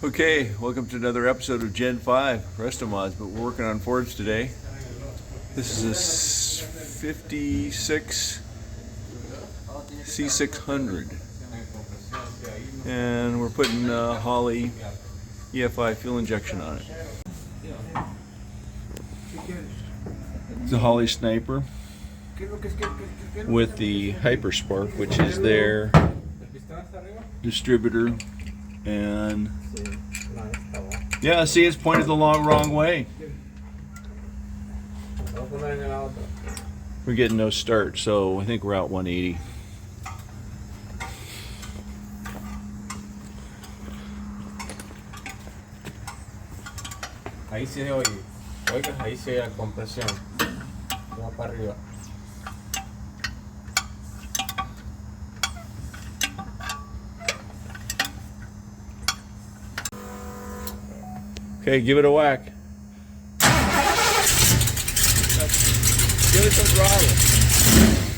Okay, welcome to another episode of Gen 5 Resto Mods, but we're working on Fords today. This is a 56 C600 and we're putting Holley EFI fuel injection on it. It's a Holley Sniper with the Hyperspark, which is their distributor. And yeah, see, it's pointed the wrong way. We're getting no start, so I think we're out 180. Ahí se oye, oiga, ahí se oye la compresión, va para arriba. Okay, give it a whack. Give it some throttle.